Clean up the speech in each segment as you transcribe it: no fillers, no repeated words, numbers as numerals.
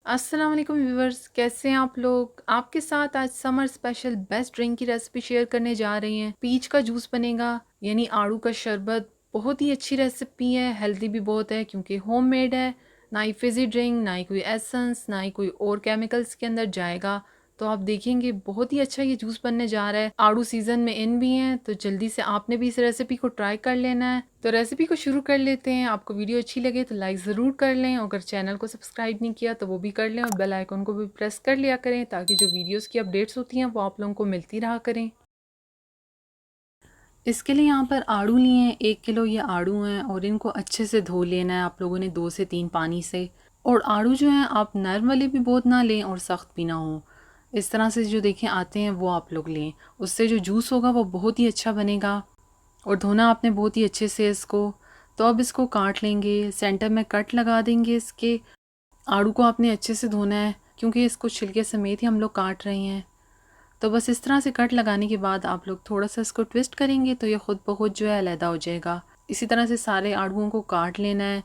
अस्सलाम वालेकुम व्यूवर्स, कैसे हैं आप लोग। आपके साथ आज समर स्पेशल बेस्ट ड्रिंक की रेसिपी शेयर करने जा रही हैं। पीच का जूस बनेगा यानी आड़ू का शरबत। बहुत ही अच्छी रेसिपी है, हेल्दी भी बहुत है क्योंकि होममेड है। ना ही फिजी ड्रिंक, ना ही कोई एसेंस, ना ही कोई और केमिकल्स के अंदर जाएगा। तो आप देखेंगे बहुत ही अच्छा ये जूस बनने जा रहा है। आड़ू सीजन में इन भी हैं, तो जल्दी से आपने भी इस रेसिपी को ट्राई कर लेना है। तो रेसिपी को शुरू कर लेते हैं। आपको वीडियो अच्छी लगे तो लाइक ज़रूर कर लें, अगर चैनल को सब्सक्राइब नहीं किया तो वो भी कर लें और बेल आइकन को भी प्रेस कर लिया करें ताकि जो वीडियोस की अपडेट्स होती हैं वो आप लोगों को मिलती रहा करें। इसके लिए यहाँ पर आड़ू लिए हैं, 1 किलो ये आड़ू हैं और इनको अच्छे से धो लेना है आप लोगों ने 2 से 3 पानी से। और आड़ू जो हैं आप नरम वाले भी बहुत ना लें और सख्त भी ना हो। इस तरह से जो देखें आते हैं वो आप लोग लें, उससे जो जूस होगा वो बहुत ही अच्छा बनेगा। और धोना आपने बहुत ही अच्छे से इसको। तो अब इसको काट लेंगे, सेंटर में कट लगा देंगे इसके। आड़ू को आपने अच्छे से धोना है क्योंकि इसको छिलके समेत ही हम लोग काट रहे हैं। तो बस इस तरह से कट लगाने के बाद आप लोग थोड़ा सा इसको ट्विस्ट करेंगे तो ये खुद ब खुद जो है अलहदा हो जाएगा। इसी तरह से सारे आड़ूओं को काट लेना है।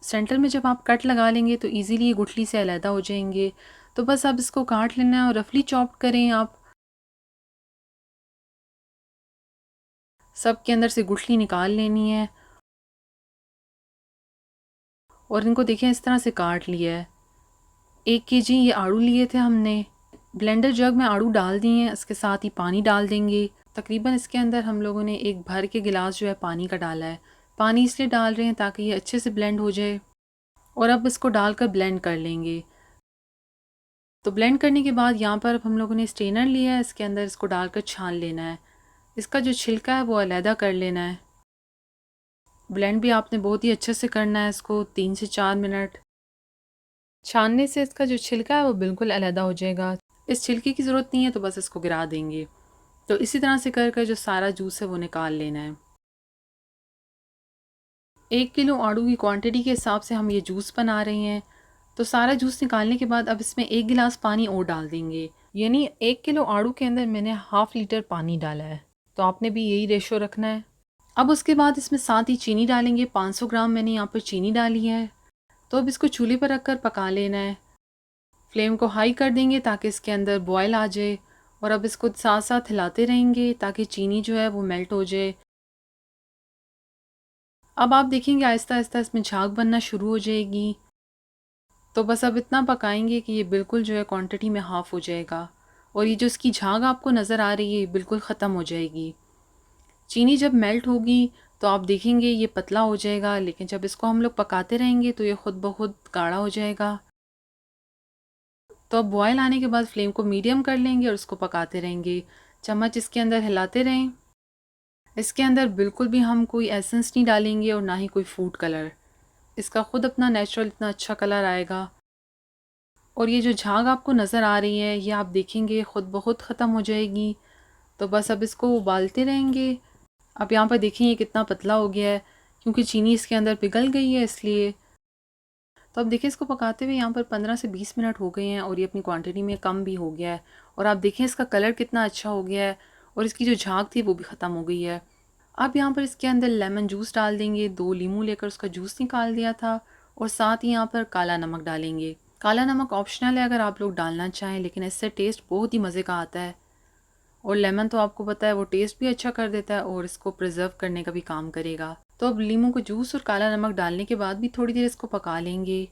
सेंटर में जब आप कट लगा लेंगे तो इजीली ये गुठली से अलहदा हो जाएंगे। तो बस अब इसको काट लेना है और रफली चॉप करें आप। सब के अंदर से गुठली निकाल लेनी है और इनको देखें इस तरह से काट लिया है। 1 kg ये आड़ू लिए थे हमने। ब्लेंडर जग में आड़ू डाल दिए हैं, इसके साथ ही पानी डाल देंगे। तकरीबन इसके अंदर हम लोगों ने एक भर के गिलास जो है पानी का डाला है। पानी इसलिए डाल रहे हैं ताकि ये अच्छे से ब्लेंड हो जाए। और अब इसको डालकर ब्लेंड कर लेंगे। तो ब्लेंड करने के बाद यहाँ पर अब हम लोगों ने स्ट्रेनर लिया है, इसके अंदर इसको डालकर छान लेना है। इसका जो छिलका है वो अलहदा कर लेना है। ब्लेंड भी आपने बहुत ही अच्छे से करना है इसको 3 से 4 मिनट। छानने से इसका जो छिलका है वो बिल्कुल अलहदा हो जाएगा। इस छिलके की ज़रूरत नहीं है तो बस इसको गिरा देंगे। तो इसी तरह से कर कर जो सारा जूस है वो निकाल लेना है। 1 किलो आड़ू की क्वांटिटी के हिसाब से हम ये जूस बना रहे हैं। तो सारा जूस निकालने के बाद अब इसमें 1 गिलास पानी और डाल देंगे। यानी 1 किलो आड़ू के अंदर मैंने ½ लीटर पानी डाला है। तो आपने भी यही रेशो रखना है। अब उसके बाद इसमें साथ ही चीनी डालेंगे। 500 ग्राम मैंने यहाँ पर चीनी डाली है। तो अब इसको चूल्हे पर रखकर पका लेना है। फ्लेम को हाई कर देंगे ताकि इसके अंदर बॉयल आ जाए। और अब इसको साथ साथ हिलाते रहेंगे ताकि चीनी जो है वो मेल्ट हो जाए। अब आप देखेंगे आहिस्ता आहिस्ता इसमें झाग बनना शुरू हो जाएगी। तो बस अब इतना पकाएंगे कि ये बिल्कुल जो है क्वांटिटी में हाफ़ हो जाएगा। और ये जो इसकी झाग आपको नज़र आ रही है ये बिल्कुल ख़त्म हो जाएगी। चीनी जब मेल्ट होगी तो आप देखेंगे ये पतला हो जाएगा, लेकिन जब इसको हम लोग पकाते रहेंगे तो ये ख़ुद ब खुद गाढ़ा हो जाएगा। तो अब बॉयल आने के बाद फ्लेम को मीडियम कर लेंगे और इसको पकाते रहेंगे। चम्मच इसके अंदर हिलाते रहें। इसके अंदर बिल्कुल भी हम कोई एसेंस नहीं डालेंगे और ना ही कोई फूड कलर। इसका ख़ुद अपना नेचुरल इतना अच्छा कलर आएगा। और ये जो झाग आपको नज़र आ रही है ये आप देखेंगे ख़ुद ब खुद ख़त्म हो जाएगी। तो बस अब इसको उबालते रहेंगे। अब यहाँ पर देखें ये कितना पतला हो गया है क्योंकि चीनी इसके अंदर पिघल गई है इसलिए। तो अब देखिए इसको पकाते हुए यहाँ पर 15 से 20 मिनट हो गए हैं और ये अपनी क्वांटिटी में कम भी हो गया है। और आप देखें इसका कलर कितना अच्छा हो गया है और इसकी जो झाग थी वो भी ख़त्म हो गई है। अब यहाँ पर इसके अंदर लेमन जूस डाल देंगे। 2 लीमू लेकर उसका जूस निकाल दिया था। और साथ ही यहाँ पर काला नमक डालेंगे। काला नमक ऑप्शनल है अगर आप लोग डालना चाहें, लेकिन इससे टेस्ट बहुत ही मज़े का आता है। और लेमन तो आपको पता है वो टेस्ट भी अच्छा कर देता है और इसको प्रिजर्व करने का भी काम करेगा। तो अब लीमू को जूस और काला नमक डालने के बाद भी थोड़ी देर इसको पका लेंगे।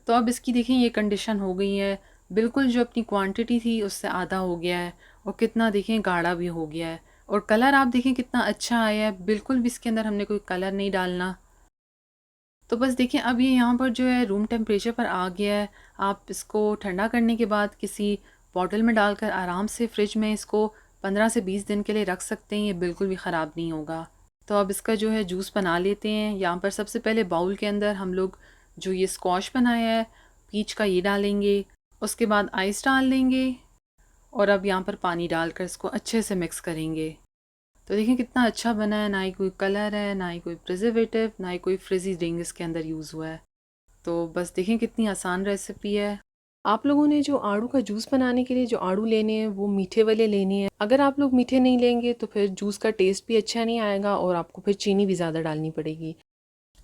तो अब इसकी देखें ये कंडीशन हो गई है, बिल्कुल जो अपनी क्वांटिटी थी उससे आधा हो गया है। और कितना देखें गाढ़ा भी हो गया है। और कलर आप देखें कितना अच्छा आया है, बिल्कुल भी इसके अंदर हमने कोई कलर नहीं डालना। तो बस देखें अब ये यहाँ पर जो है रूम टेम्परेचर पर आ गया है। आप इसको ठंडा करने के बाद किसी बॉटल में डालकर आराम से फ्रिज में इसको 15 से 20 दिन के लिए रख सकते हैं, ये बिल्कुल भी ख़राब नहीं होगा। तो अब इसका जो है जूस बना लेते हैं। यहाँ पर सबसे पहले बाउल के अंदर हम लोग जो ये स्क्वॉश बनाया है पीच का ये डालेंगे। उसके बाद आइस डाल देंगे और अब यहाँ पर पानी डालकर इसको अच्छे से मिक्स करेंगे। तो देखें कितना अच्छा बना है, ना ही कोई कलर है, ना ही कोई प्रिजर्वेटिव, ना ही कोई फ्रिजी ड्रिंक इसके अंदर यूज़ हुआ है। तो बस देखें कितनी आसान रेसिपी है। आप लोगों ने जो आड़ू का जूस बनाने के लिए जो आड़ू लेने हैं वो मीठे वाले लेने हैं। अगर आप लोग मीठे नहीं लेंगे तो फिर जूस का टेस्ट भी अच्छा नहीं आएगा और आपको फिर चीनी भी ज़्यादा डालनी पड़ेगी।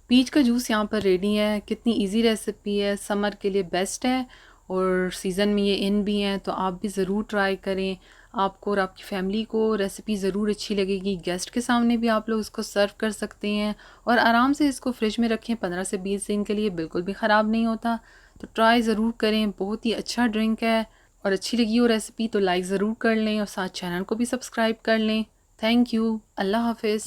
पीच का जूस यहाँ पर रेडी है। कितनी इजी रेसिपी है, समर के लिए बेस्ट है और सीज़न में ये इन भी हैं, तो आप भी ज़रूर ट्राई करें। आपको और आपकी फैमिली को रेसिपी ज़रूर अच्छी लगेगी। गेस्ट के सामने भी आप लोग इसको सर्व कर सकते हैं और आराम से इसको फ्रिज में रखें 15 से 20 दिन के लिए, बिल्कुल भी ख़राब नहीं होता। तो ट्राई ज़रूर करें, बहुत ही अच्छा ड्रिंक है। और अच्छी लगी हो रेसिपी तो लाइक ज़रूर कर लें और साथ चैनल को भी सब्सक्राइब कर लें। Thank you. अल्लाह हाफिज़।